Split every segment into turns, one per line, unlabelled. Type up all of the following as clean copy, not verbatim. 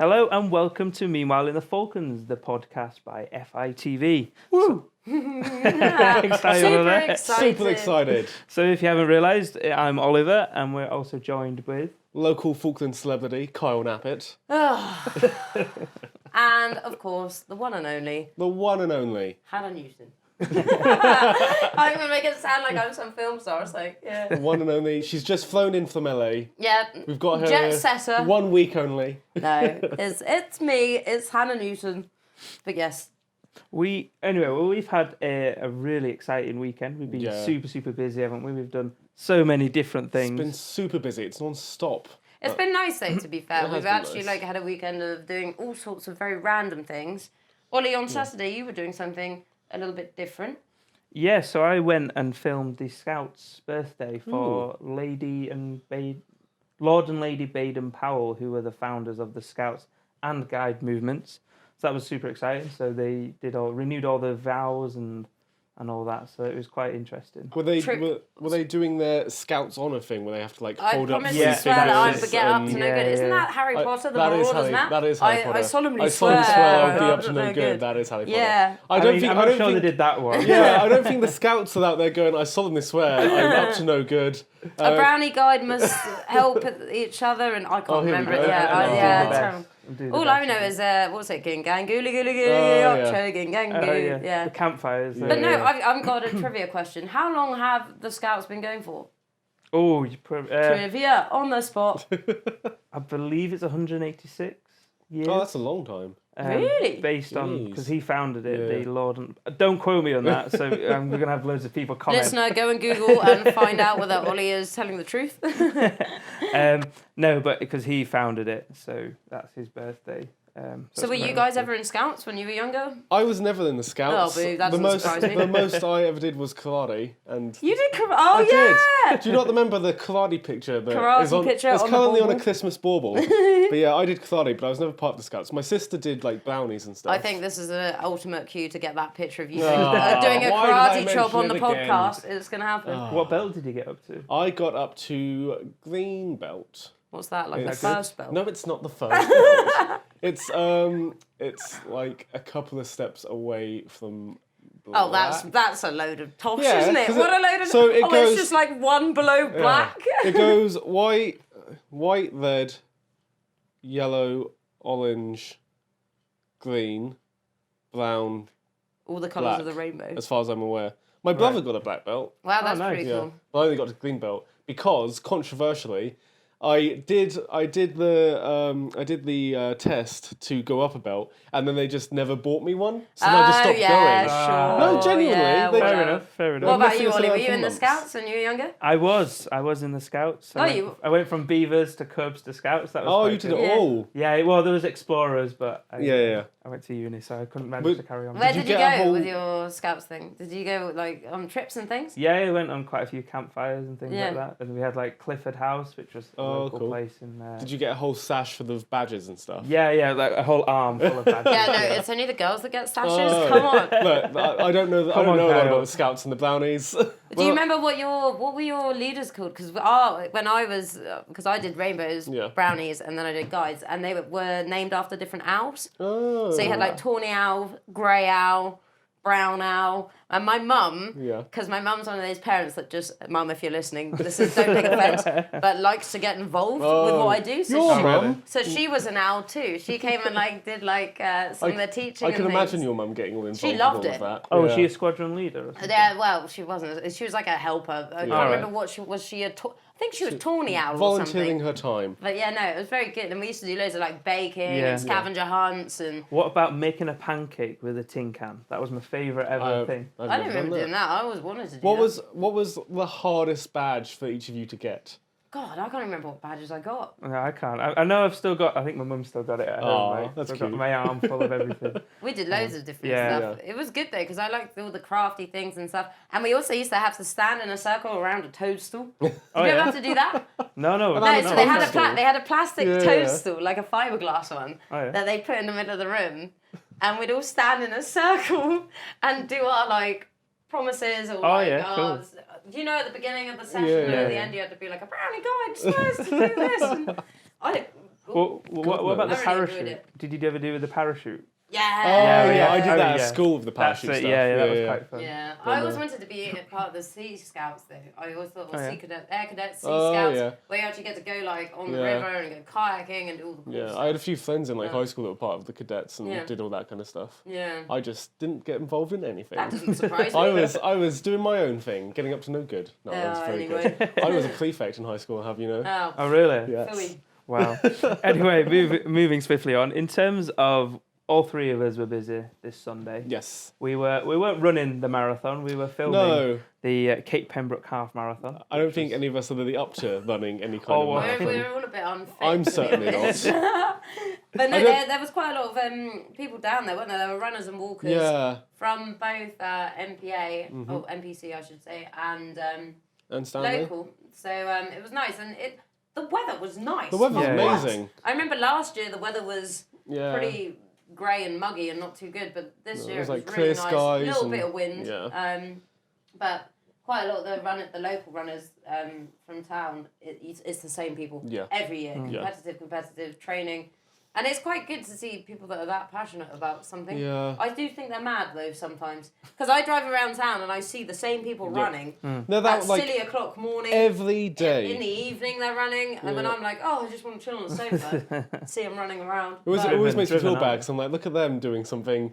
Hello and welcome to Meanwhile in the Falklands, the podcast by FITV.
Woo!
Excited.
Super excited.
So if you haven't realised, I'm Oliver and we're also joined with...
Local Falkland celebrity, Kyle Nappett.
And, of course, the one and only...
The one and only.
Hannah Newton. I'm going to make it sound like I'm some film star, so, yeah.
The one and only. She's just flown in from LA.
Yeah.
We've got her
Jet setter.
1 week only.
No, it's me, it's Hannah Newton. But yes.
We've had a really exciting weekend. We've been super busy, haven't we? We've done so many different things.
It's been super busy. It's non-stop.
It's been nice, though, to be fair. We've actually
nice.
had a weekend of doing all sorts of very random things. Ollie, on Saturday, you were doing something a little bit different.
Yeah, so I went and filmed the Scouts' birthday for Lord and Lady Baden-Powell, who were the founders of the Scouts and Guide movements. So that was super exciting. So they renewed all the vows and all that. So it was quite interesting.
Were they doing their Scouts honour thing where they have to hold up
promise
three
to swear that I
fingers
forget up to
and-
no good. Isn't that Harry Potter, the moral of that?
That is Harry Potter.
I solemnly
I
swear
I'll be up to no good. That is Harry Potter.
Yeah.
I'm not sure they did that one.
Yeah, I don't think the Scouts are out there going, I solemnly swear, I'm up to no good.
A brownie guide must help each other, and I can't remember it. Terrible. All I know is, what's it, ging gang, gooly gooly gooly, cho, ging gang goo,
The campfires.
But no, I've got a trivia question. How long have the Scouts been going for?
Oh,
Trivia on the spot.
I believe it's 186 years.
Oh, that's a long time.
Really?
Based on, because he founded it, the Lord and... Don't quote me on that, so we're going to have loads of people comment.
Listener, go and Google and find out whether Ollie is telling the truth.
No, but because he founded it, so that's his birthday.
So were you guys ever in Scouts when you were younger?
I was never in the Scouts.
Oh, boo, that doesn't surprise me.
The most I ever did was karate. And
You did karate? Oh,
I
yeah!
did. Do you not remember the karate picture? That
Karate picture
It's
on the
currently on a
bauble.
Christmas bauble. But yeah, I did karate, but I was never part of the Scouts. My sister did brownies and stuff.
I think this is an ultimate cue to get that picture of you
No.
doing a
Why did I
karate chop
mention
on the
it again?
podcast. It's going to happen.
What belt did you get up to?
I got up to green belt.
What's that, like the
It's-
first belt?
No, it's not the first belt. It's like a couple of steps away from.
Oh,
black.
that's a load of tosh,
Yeah,
isn't it?
'cause
What a load of...
so it goes-
it's just like one below black.
It goes white, red, yellow, orange, green, brown,
All the colours of
black,
the rainbow.
as far as I'm aware. My brother got a black belt.
Wow, that's
nice.
pretty
Yeah,
cool.
but I only got a green belt because, controversially, I did the test to go up a belt, and then they just never bought me one, so then I just stopped going.
Sure.
No, genuinely,
Yeah,
they-
Fair enough.
What about
missing
you,
us
Ollie?
out
Were you
for
in the
months.
Scouts when you were younger?
I was in the Scouts. I went from Beavers to Cubs to Scouts. That was
Oh,
quite
you did
good.
it all.
Yeah, well, there was Explorers, but
Yeah.
I went to uni, so I couldn't manage
But-
to carry on.
Where
you
did you
get a
go
whole-
with your Scouts thing? Did you go on trips and things?
Yeah, I went on quite a few campfires and things
Yeah.
like that. And we had Clifford House, which was a local
cool.
place in there.
Did you get a whole sash full of badges and stuff?
Yeah, like a whole arm full of badges.
Yeah, no, it's only the girls that get stashes.
Oh.
Come on.
Look, I don't know. I
Come
don't
on,
know a lot
Kyle.
about the Scouts and the brownies.
Do you remember what were your leaders called? Because when I was, because I did rainbows,
Yeah.
brownies, and then I did guides, and they were named after different owls.
Oh.
So you had tawny owl, grey owl, brown owl, and my mum,
Yeah.
because my mum's one of those parents that just, Mum, if you're listening, don't take offence, but likes to get involved with what I do. So
Your
she,
mum?
so she was an owl too. She came and did some of the teaching.
I can
and
imagine
things.
your mum getting all involved.
She
with
loved
all
it.
Of that.
Oh,
yeah.
was she a squadron leader? Or something?
Yeah, well, she wasn't. She was like a helper. I can't remember what she was. I think she was tawny owl or
volunteering
something.
her time.
But yeah, no, it was very good. And we used to do loads of baking
Yeah.
and scavenger hunts and.
What about making a pancake with a tin can? That was my favourite ever thing.
I don't remember doing that. I always wanted to do
What
that.
was the hardest badge for each of you to get?
God, I can't remember what badges I got.
No, I can't. I know I've still got... I think my mum's still got it at home, mate.
that's
I've got
cute.
my arm full of everything.
We did loads of different
yeah.
stuff. It was good though because I liked all the crafty things and stuff. And we also used to have to stand in a circle around a toadstool. Did you ever have to do that?
No.
No, so they had
toadstool.
they had a plastic
Yeah.
toadstool, like a fiberglass one,
Oh, yeah.
that they put in the middle of the room, and we'd all stand in a circle and do our promises or
cool.
do you know at the beginning of the session
Yeah,
and at the
yeah.
end you had to be like a brownie guide supposed to do this. And
What about the
I really enjoyed
parachute?
it.
Did you ever do with the parachute?
Yeah.
I did that at school with the parachute
That's it.
stuff.
Yeah, that was quite fun.
Yeah, I always wanted to be a part of the Sea Scouts though. I always thought Sea Cadets, Air Cadets, Sea Scouts, where you actually get to go like on the river and go kayaking and do all the cool stuff.
I had a few friends in like high school that were part of the cadets and did all that kind of stuff.
Yeah.
I just didn't get involved in anything.
That doesn't surprise me.
I was doing my own thing, getting up to no good. No, that's very good. I was a prefect in high school, have you know?
Oh, really?
Yes.
Wow. Anyway, moving swiftly on. In terms of all three of us were busy this Sunday.
Yes.
We weren't running the marathon. We were filming the Cape Pembroke half marathon.
I don't think any of us are really up to running any kind of marathon.
We're all a bit unfit.
I'm certainly not.
But no, there was quite a lot of people down there, weren't there? There were runners and walkers from both MPA, or MPC I should say, and
Stanley.
local. So it was nice, and the weather was nice.
The weather was amazing.
I remember last year the weather was pretty grey and muggy and not too good, but this year it was
like
really
clear
nice.
skies
A little
and,
bit of wind, but quite a lot of the local runners from town. It's the same people every year. Competitive training. And it's quite good to see people that are that passionate about something.
Yeah.
I do think they're mad though sometimes, because I drive around town and I see the same people running at silly o'clock morning.
Every day.
In the evening they're running, and then I'm like, I just want to chill on the sofa, see them running around.
It always makes me feel bad because I'm like, look at them doing something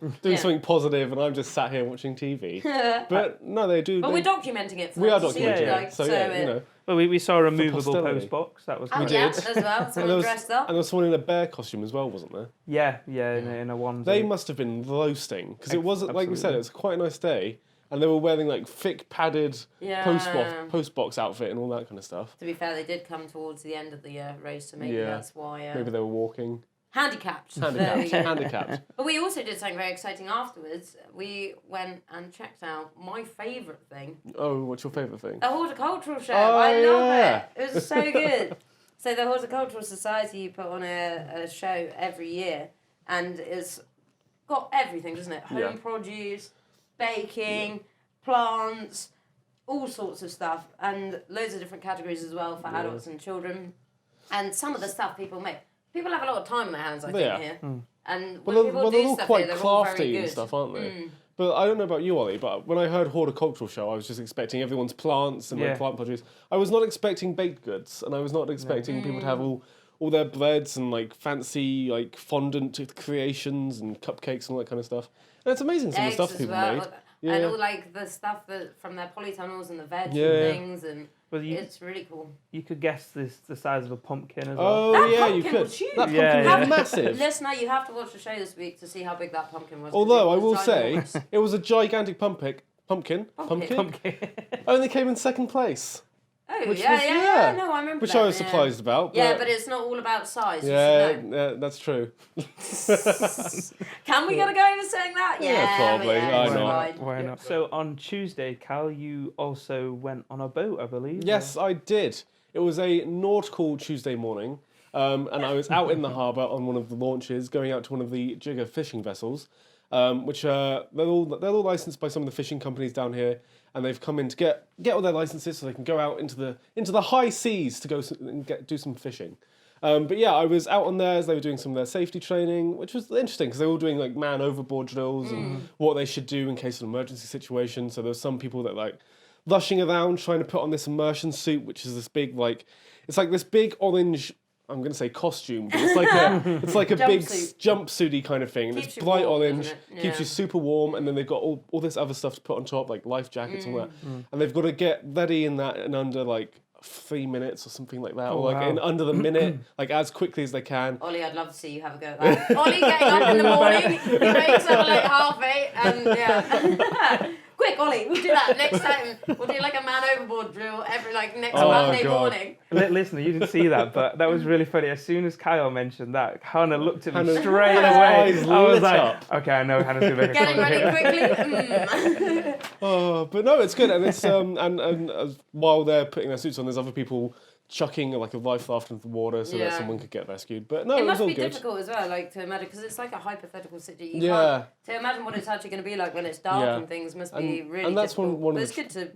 positive, and I'm just sat here watching TV. But no, they do.
But we're documenting it.
We are documenting it. So you know.
Well, we saw a removable post box. That was
good.
We did.
As well. Someone dressed up.
And there was someone in a bear costume as well, wasn't there?
Yeah, in a onesie.
They must have been roasting because it wasn't like we said. It was quite a nice day, and they were wearing like thick padded post box outfit and all that kind of stuff.
To be fair, they did come towards the end of the race, so maybe that's why.
Maybe they were walking.
Handicapped. But we also did something very exciting afterwards. We went and checked out my favourite thing.
Oh, what's your favourite thing?
The horticultural show. I love it. It was so good. So the Horticultural Society put on a show every year, and it's got everything, doesn't it? Home produce, baking, plants, all sorts of stuff, and loads of different categories as well for adults and children. And some of the stuff people make. People have a lot of time on their hands, I think, here. And when people do
all
stuff
quite
here, they're all very
crafty
good.
and stuff, aren't they? But I don't know about you, Ollie, but when I heard horticultural show, I was just expecting everyone's plants and like plant produce. I was not expecting baked goods, and I was not expecting people to have all their breads and like fancy like fondant creations and cupcakes and all that kind of stuff. And it's amazing some of the stuff people made.
And all like the stuff from their polytunnels and the veg and things, and it's really cool.
You could guess the size of a pumpkin as well.
Oh
that
you
pumpkin
could.
Was huge.
That pumpkin was massive.
Listener, you have to watch the show this week to see how big that pumpkin was.
Although I will say, it was a gigantic pumpkin. Only came in second place.
Oh, no, I remember
Which
that,
I was surprised about.
Yeah, but it's not all about size.
Yeah, that's true.
Can we get a go over saying that?
Yeah, probably.
Why not? So on Tuesday, Cal, you also went on a boat, I believe.
Yes, I did. It was a nautical Tuesday morning, and I was out in the harbour on one of the launches, going out to one of the jigger fishing vessels, which they're all licensed by some of the fishing companies down here. And they've come in to get all their licenses so they can go out into the high seas to go and do some fishing. But yeah, I was out on there as they were doing some of their safety training, which was interesting because they were all doing like man overboard drills and what they should do in case of an emergency situation. So there were some people that like rushing around trying to put on this immersion suit, which is this big it's like this big orange. I'm going to say costume, but it's like a big jumpsuity kind of thing. And it's bright orange, keeps you super warm, and then they've got all this other stuff to put on top, like life jackets and all that. And they've got to get ready in that in under like 3 minutes or something like that, or like in under the minute, like as quickly as they can.
Ollie, I'd love to see you have a go at that. Ollie getting up in the morning, he wakes up at like 8:30, and quick, Ollie, we'll do that next time. We'll do like a man overboard drill every next Monday morning.
Listener, you didn't see that, but that was really funny. As soon as Kyle mentioned that, Hannah looked at me straight away. I was like, okay, I know Hannah's going to make a
Getting ready quickly.
But no, it's good, and it's and while they're putting their suits on, there's other people chucking like a life raft into the water so that someone could get rescued. But no, it was all good.
It must be difficult as well, like to imagine, because it's like a hypothetical situation. To imagine what it's actually going to be like when it's dark and things must be really
and that's
difficult.
But
it's good to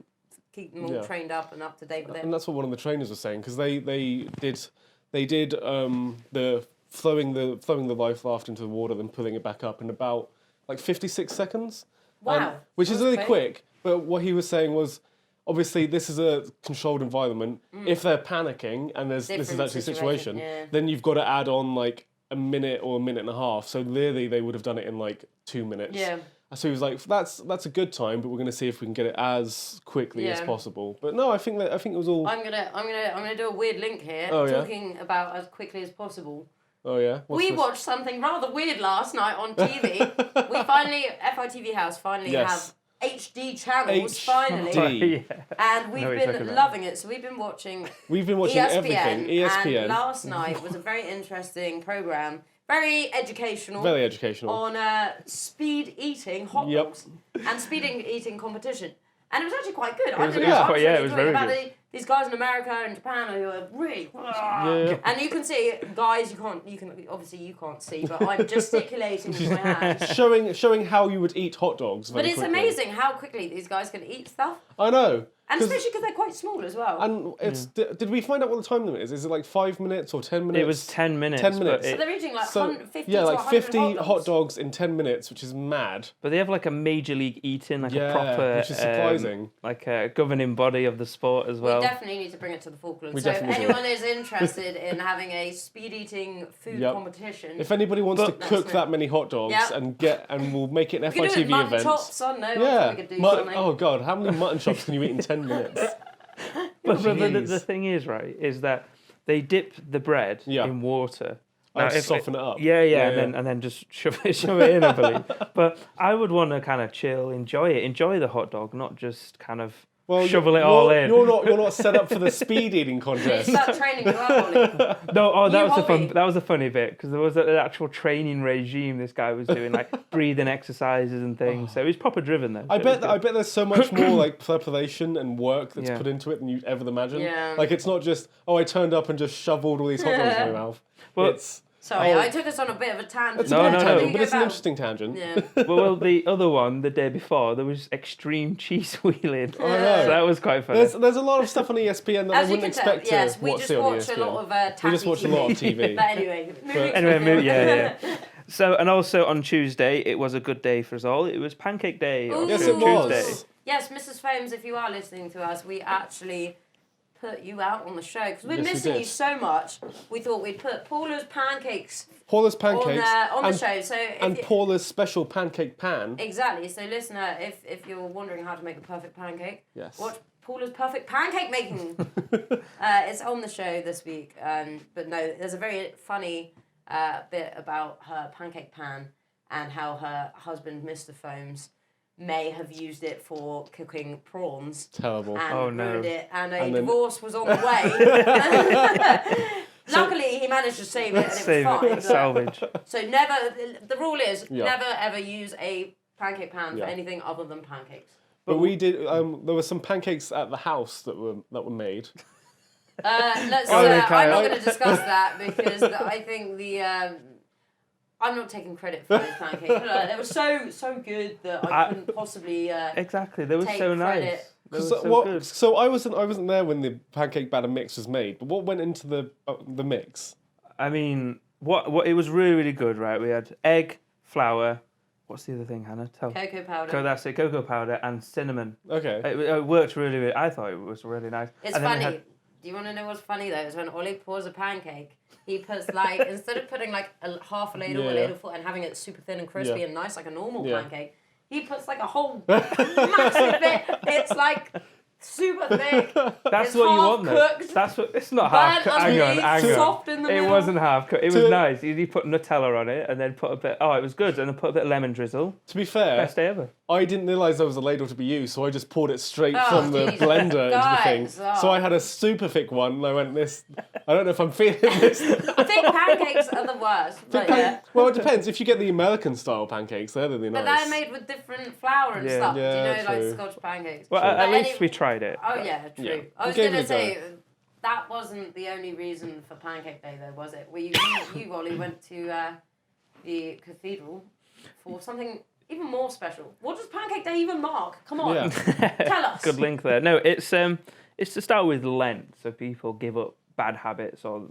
keep them all trained up and up to date with it.
And that's what one of the trainers was saying, because they did the throwing the life raft into the water, then pulling it back up in about like 56 seconds.
Wow.
Which is
That's
really quick. But what he was saying was, obviously, this is a controlled environment. If they're panicking and this is
Different
actually a situation,
situation,
then you've got to add on like a minute or a minute and a half. So really, they would have done it in like 2 minutes.
Yeah.
So he was like, "That's a good time, but we're going to see if we can get it as quickly as possible." But no, I think it was all.
I'm gonna do a weird link here,
Oh, yeah?
talking about as quickly as possible.
Oh yeah.
We watched something rather weird last night on TV. FITV House finally
Yes.
have HD channels finally, and we've been loving it. So we've been watching
everything. ESPN.
And last night was a very interesting program, very educational. On speed eating hot dogs and speed eating competition. And it was actually quite good.
It was very good.
These guys in America and Japan who are really, and you can see guys. You can't see, but I'm gesticulating with my hands,
showing how you would eat hot dogs.
But it's
quickly.
amazing how quickly these guys can eat stuff.
I know.
And especially because they're quite small as well.
And it's did we find out what the time limit is? Is it like 5 minutes or 10 minutes?
It was 10 minutes.
10 minutes.
So they're eating like 50
yeah,
to
like
100
50 hot dogs in 10 minutes, which is mad.
But they have like a major league eating, like a proper,
which is surprising.
Like a governing body of the sport as well.
We definitely need to bring it to the Falklands.
We
So if
definitely
anyone is interested in having a speed eating food competition,
if anybody wants to cook that many hot dogs and we'll make it an FITV event.
Mutton chops, I don't know. We could do something.
Oh god, how many mutton chops can you eat in 10 minutes?
But the thing is, right, is that they dip the bread in water.
Now, soften it up.
Yeah, and then just shove it in, I believe. But I would want to kind of chill, enjoy the hot dog, not just kind of shovel it all in.
You're not set up for the speed eating contest.
It's about training as well, Olly.
No, that was the funny bit, because there was an actual training regime this guy was doing, like breathing exercises and things. So he's proper driven though.
I bet there's so much more like preparation and work that's put into it than you'd ever imagine.
Yeah.
Like it's not just I turned up and just shoveled all these hot dogs in my mouth.
Well,
Sorry, I took us on a bit of a tangent.
It's but it's an interesting tangent.
Yeah.
well, the other one, the day before, there was extreme cheese wheeling.
I know.
So that was quite funny.
There's a lot of stuff on ESPN that I wouldn't expect to
we
watch
just
on
watch
ESPN.
a lot of tacky
We just watch a lot of TV.
But anyway,
yeah. So, and also on Tuesday, it was a good day for us all. It was Pancake Day on
Yes, it
Tuesday.
was.
Yes, Mrs. Foams, if you are listening to us, we actually put you out on the show because we're missing you so much. We thought we'd put Paula's Pancakes on the show. So
Paula's special pancake pan.
Exactly. So listener, if you're wondering how to make a perfect pancake, watch Paula's perfect pancake making. It's on the show this week. But no, there's a very funny bit about her pancake pan and how her husband, Mr. Foams, may have used it for cooking prawns.
Terrible.
And ruined it. And a divorce was on the way. Luckily, he managed to save it and it was fine.
Salvage.
So the rule is never ever use a pancake pan for anything other than pancakes.
But we did. There were some pancakes at the house that were made.
I'm not going to discuss that because I think I'm not taking credit for those pancakes. They were so good that I couldn't possibly.
Exactly, they were so nice.
So I wasn't there when the pancake batter mix was made. But what went into the mix?
I mean, what it was really good, right? We had egg, flour. What's the other thing, Hannah?
Cocoa powder.
That's it, cocoa powder and cinnamon.
Okay.
It worked really. I thought it was really nice.
It's funny. Do you want to know what's funny though? Is when Olly pours a pancake, he puts like instead of putting like half a ladle, a ladleful, and having it super thin and crispy and nice like a normal pancake, he puts like a whole massive bit. It's like super thick.
That's what you want, though. That's what. It's not half cooked. Hang on.
Soft in the middle.
It wasn't half cooked. It was nice. He put Nutella on it and then put a bit. Oh, it was good. And then put a bit of lemon drizzle.
To be fair,
best day ever.
I didn't realise there was a ladle to be used, so I just poured it straight from the blender into the thing. So I had a super thick one, and I went, I don't know if I'm feeling this.
Thick pancakes are the worst.
Well, it depends. If you get the American style pancakes, they're really nice.
But they're made with different flour and stuff.
Yeah,
do you know, like Scotch pancakes?
Well, at least we tried it.
Oh, yeah, true.
Yeah.
I was going to say, that wasn't the only reason for Pancake Day, though, was it? Well, you Olly, went to the cathedral for something even more special. What does Pancake Day even mark? Come on, tell us.
Good link there. No, it's to start with Lent, so people give up bad habits or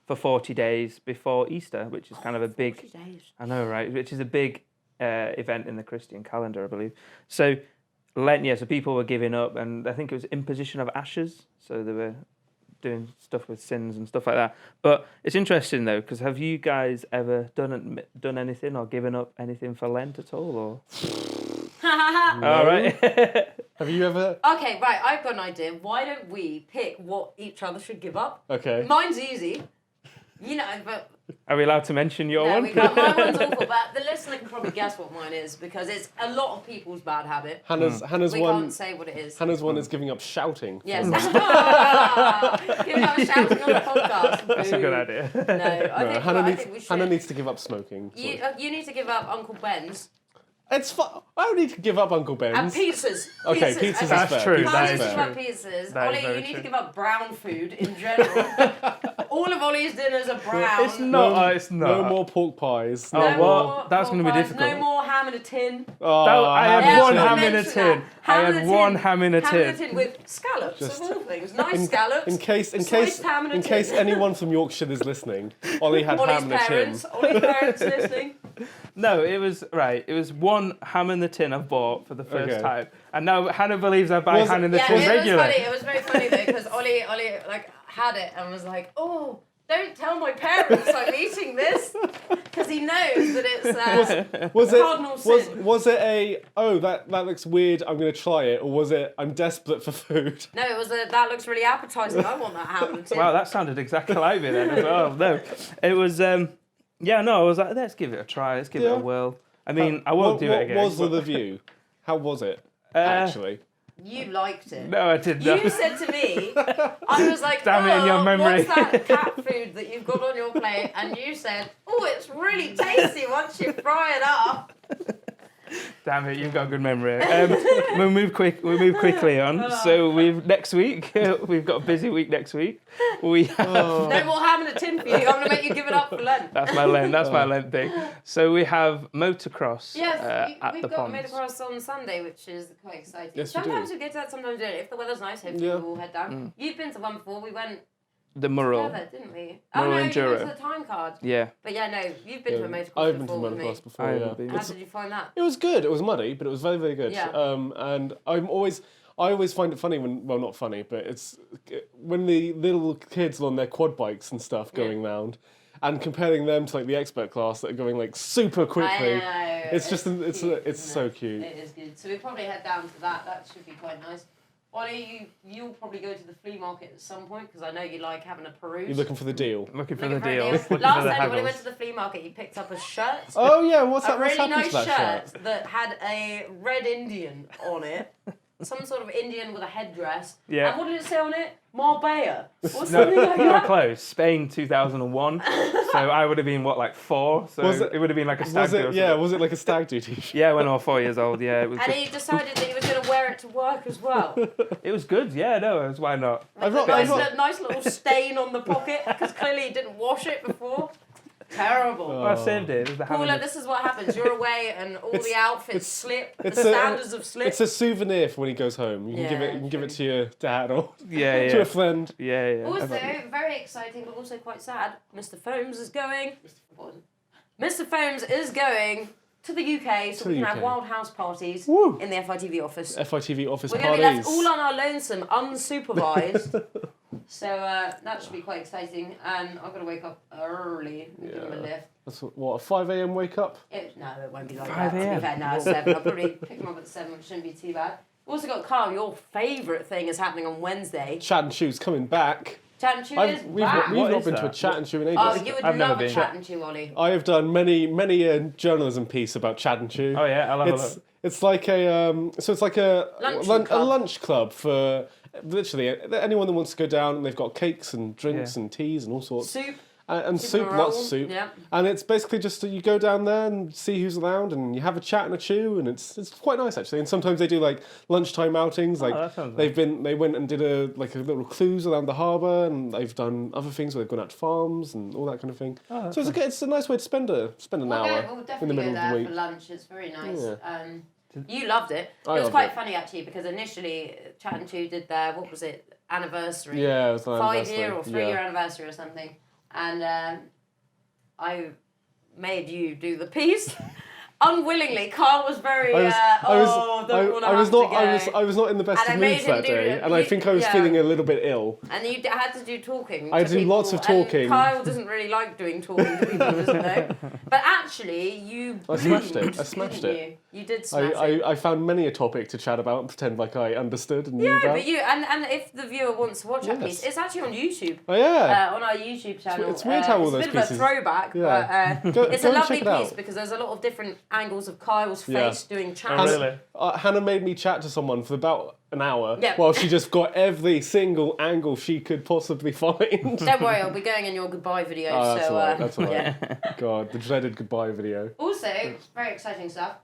for 40 days before Easter, which is kind of a big...
40 days.
I know, right? Which is a big event in the Christian calendar, I believe. So Lent, so people were giving up, and I think it was imposition of ashes. So they were doing stuff with sins and stuff like that. But it's interesting though, because have you guys ever done anything or given up anything for Lent at all? Or all right.
Have you ever?
Okay, right. I've got an idea. Why don't we pick what each other should give up?
Okay.
Mine's easy. You know, but
Are we allowed to mention your
no,
one?
we can't. My one's awful, but the listener can probably guess what mine is because it's a lot of people's bad habit.
Hannah's
We
one.
can't say what it is.
Hannah's one is giving up shouting.
Yes. Giving up shouting on the podcast.
That's a good idea.
No, I think we should.
Hannah needs to give up smoking.
You need to give up Uncle Ben's
It's fun. I don't need to give up Uncle Ben's.
and pizzas.
Okay, pizzas is
That's
fair.
true,
Pizzas
that
is
is
Give
fair.
up pizzas.
That is
Ollie,
very
you need
true.
to give up brown food in general. All of Ollie's dinners are brown.
It's not. It's not.
No more pork pies.
Oh,
No
what?
more
That's
pork
gonna be
pies,
difficult.
No more ham in a tin.
Oh,
I had
Yeah,
one
I
ham in a
mentioned
tin.
that.
I
Ham in
had
a
one
tin.
ham in a
Ham in a
tin.
tin with scallops
Just-
of all things. Nice scallops.
In case
Sliced ham in a
in
tin.
case anyone from Yorkshire is listening, Ollie had
Ollie's
ham in a tin.
parents. Ollie's parents listening.
No, it was right. It was one ham in the tin I've bought for the first
Okay.
time, and now Hannah believes I buy
Was
ham
it-
in the
Yeah,
tin
it
regularly.
was funny. It was very funny though because Ollie like had it and was like, "Oh, don't tell my parents I'm eating this," because he knows that it's
Was it
cardinal sin.
was it a that looks weird, I'm gonna try it, or was it I'm desperate for food?
No, it was that looks really appetizing. I want that ham in a tin.
Wow, that sounded exactly like me then as well. No, it was. I was like, let's give it a try. Let's give it
Yeah.
a whirl. I mean, I won't do it again.
What was
but-
the review? How was it actually?
You liked it.
No, I did not.
You said to me, I was like,
Damn it in your memory.
what's that cat food that you've got on your plate? And you said, oh, it's really tasty once you fry it up.
Damn it, you've got a good memory. We'll move quickly on. So next week we've got a busy week next week. We have,
No more ham in a tin for you. I'm going to make you give it up for Lent.
that's my Lent thing. So we have motocross
Yes,
at
we've
the
got
ponds.
motocross on Sunday, which is quite exciting.
Yes, we do.
Sometimes we get to that, sometimes we don't. If the weather's nice, hopefully
Yeah.
we'll head down. You've been to one before. We went
The Murrell.
together, didn't we?
Murrell
Oh, no, you
Enduro.
went to the time card.
Yeah.
But yeah, no, you've been to a motocross
I've been to
before with me.
motocross before.
I
Yeah.
haven't been.
How did you find that?
It was good. It was muddy, but it was very, very good.
Yeah.
And I always find it funny when, well, not funny, but it's when the little kids are on their quad bikes and stuff going round, and comparing them to like the expert class that are going like super quickly.
I know.
It's just
cute,
it's
isn't
so
it?
cute.
It is good. So we'll probably head down to that. That should be quite nice. Ollie, you'll probably go to the flea market at some point because I know you like having a peruse.
You're looking for the deal.
Looking for
Looking
the
for a
deal.
deal.
Looking
Last
for the
time when he went
haggles.
to the flea market, he picked up a shirt.
Oh yeah, what's
A
What's
really
happened
nice
to that
shirt that had a red Indian on it. Some sort of Indian with a headdress.
Yeah.
And what did it say on it? Marbella. Or
No,
something like
not
that.
close. Spain 2001. So I would have been what, like 4? So
Was
it would have been like a stag
Was
do or
it?
something.
Yeah, was it like a stag do t-shirt?
Yeah, when I was 4 years old. Yeah, it was.
And
Good.
he decided that he was going to wear it to work as well.
It was good. Yeah, no, why not?
I've
With
not-
a
I've not-
nice little stain on the pocket because clearly he didn't wash it before. Terrible.
Well, I saved it. It was the ham
Paula,
and the-
this is what happens. You're away and all the outfits slip. The
it's a-
standards of slip.
It's a souvenir for when he goes home. You can give it. You can give it to your dad or
Yeah,
to a
yeah.
friend.
Yeah, yeah.
Also, very exciting, but also quite sad. Mr. Foams is going. Mr. Foams is going to the UK so
To
we
the
can have
UK.
wild house parties
Woo.
in the FITV office.
FITV office
We're going to be
parties.
left all on our lonesome, unsupervised. So that should be quite exciting. And I've got to wake up early and give him a
Yeah.
lift.
That's what a 5 a.m. wake up.
No, it won't be like
5
that. To
a.m..
be fair, no, it's 7. I'll probably pick him up at 7, which shouldn't be too bad. We've also got Carl, your favourite thing is happening on Wednesday.
Chat and Shoe's coming back.
Chat and Chew is
We've
back.
not
What
been
is
to a
that?
chat and Chew in ages.
Oh, you would
I've never
love a
been.
Chat and Chew, Ollie.
I have done many a journalism piece about Chat and Chew.
Oh yeah, I'll have a look.
It's like a so it's like a
Luncheon club.
a lunch club for literally anyone that wants to go down, and they've got cakes and drinks
Yeah.
and teas and all sorts.
Soup.
And
Soup
soup,
and
lots
roll,
of soup.
yeah.
And it's basically just you go down there and see who's around, and you have a chat and a chew, and it's quite nice actually. And sometimes they do like lunchtime outings, like
that sounds
they went and did a little cruise around the harbour, and they've done other things where they've gone out to farms and all that kind of thing.
Oh,
So it's a nice way to spend an
We'll
hour
we'll
in the
definitely
middle
go
of the
there
week.
for lunch. It's very nice.
Yeah.
You loved it.
I
It was
loved
quite
it.
funny actually because initially Chat and Chew did their, what was it, anniversary.
Yeah, it was an
5-year or
anniversary.
3-year
Yeah.
anniversary or something. and I made you do the piece. Unwillingly, Carl was very.
I was not in the best
And I
of
made
moods
him
that
do
day,
it.
and I think I was feeling a little bit ill.
And you had to do talking.
I
to
do lots of
people,
talking.
And Kyle doesn't really like doing talking to people, doesn't know. But actually, you.
I smashed it.
boomed,
I smashed
didn't
it.
You did smash it.
I found many a topic to chat about and pretend like I understood and knew about.
But you and if the viewer wants to watch that piece, it's actually on YouTube.
Oh yeah.
On our YouTube channel.
It's weird how all those
It's a bit
pieces.
of a throwback,
Yeah.
but it's a
go and
lovely
check it
piece
out.
because there's a lot of different angles of Kyle's
Yeah.
face doing chats.
Oh, really?
Hannah made me chat to someone for about an hour
Yeah.
while she just got every single angle she could possibly find.
Don't worry, I'll be going in your goodbye video.
Oh, that's
so,
alright. That's alright.
yeah.
God, the dreaded goodbye video.
Also, very exciting stuff.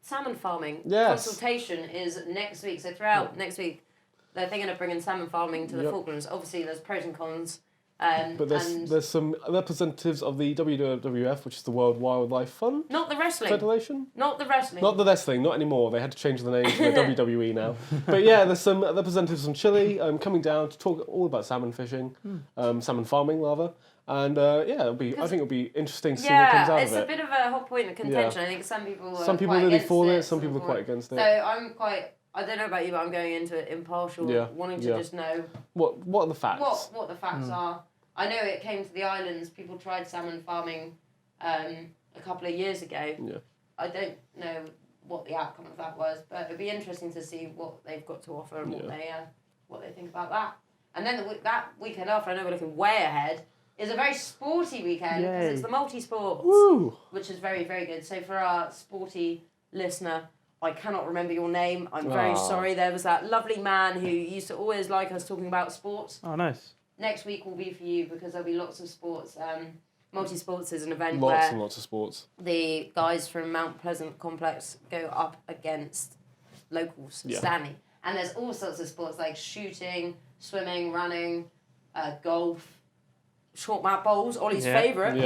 Salmon farming.
Yes.
Consultation is next week. So throughout next week, they're thinking of bringing salmon farming to the Falklands. Obviously, there's pros and cons.
But there's some representatives of the WWF, which is the World Wildlife Fund
not the wrestling.
Federation.
Not the wrestling.
Not the wrestling, not anymore. They had to change the name to the WWE now. But yeah, there's some representatives from Chile coming down to talk all about salmon fishing, salmon farming rather. And I think it'll be interesting to see what comes out of it.
it's a bit of a hot point of contention. I think some people are
Some people
quite
really
against
for
it,
it, some people are quite against it.
So I'm quite. I don't know about you, but I'm going into it impartial, wanting to just know
what are the facts.
what the facts are. I know it came to the islands. People tried salmon farming a couple of years ago.
Yeah.
I don't know what the outcome of that was, but it'd be interesting to see what they've got to offer and what they think about that. And then that weekend after, I know we're looking way ahead, is a very sporty weekend because it's the multi-sports, which is very, very good. So for our sporty listener, I cannot remember your name. I'm very sorry. There was that lovely man who used to always like us talking about sports.
Oh, nice.
Next week will be for you because there'll be lots of sports. Multi-sports is an event
Lots
where
and lots of sports.
the guys from Mount Pleasant Complex go up against locals, Stanley. And there's all sorts of sports like shooting, swimming, running, golf, short mat bowls, Olly's favourite.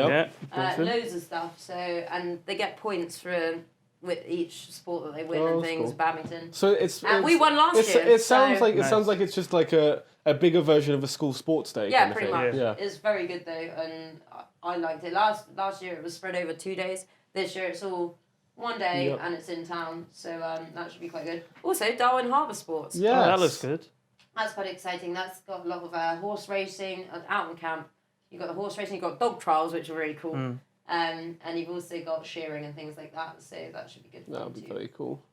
Loads of stuff. So and they get points for with each sport that they win and things. Cool. Badminton.
So
we won last year.
It sounds like it's just like a bigger version of a school sports day.
Yeah,
kind of
pretty
thing.
much.
Yeah.
It's very good though, and I liked it. Last year it was spread over 2 days. This year it's all one day and it's in town, so that should be quite good. Also, Darwin Harbour Sports.
Yeah,
that looks good.
That's quite exciting. That's got a lot of horse racing out in camp. You've got the horse racing, you've got dog trials, which are really cool. And you've also got shearing and things like that, so that should be good.
That would be very cool.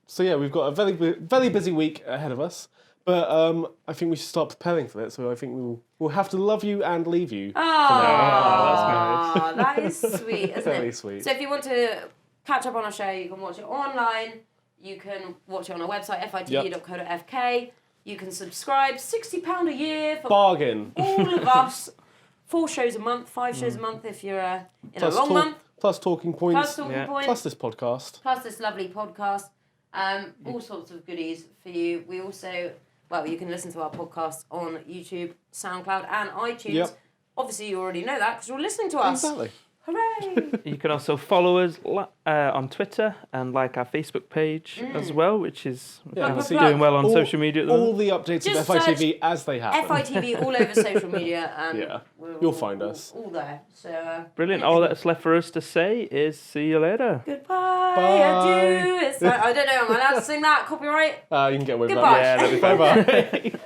So
yeah, we've got a very, very busy week ahead of us. But I think we should start preparing for it. So I think we'll have to love you and leave you.
Oh, that is sweet, isn't
Very
it?
sweet.
So if you want to catch up on our show, you can watch it online. You can watch it on our website, fitv.co.fk. You can subscribe, £60 a year for
bargain.
all of us. 4 shows a month, 5 shows a month if you're in
Plus
a long month.
Plus talking points.
Plus talking points.
Plus this podcast.
Plus this lovely podcast. All sorts of goodies for you. We also, you can listen to our podcast on YouTube, SoundCloud and iTunes.
Yep.
Obviously, you already know that because you're listening to us.
Exactly.
Hooray!
You can also follow us on Twitter and like our Facebook page as well, which is doing well on social media at the moment.
All the updates
Just
of FITV as they happen.
FITV all over social media and
you'll find us.
All there. So
brilliant. All that's left for us to say is see you later.
Goodbye.
Bye.
Adieu. I don't know. Am I allowed to sing that? Copyright?
You can get away with
Goodbye.
that.
Yeah, that'd be fine.
Bye-bye.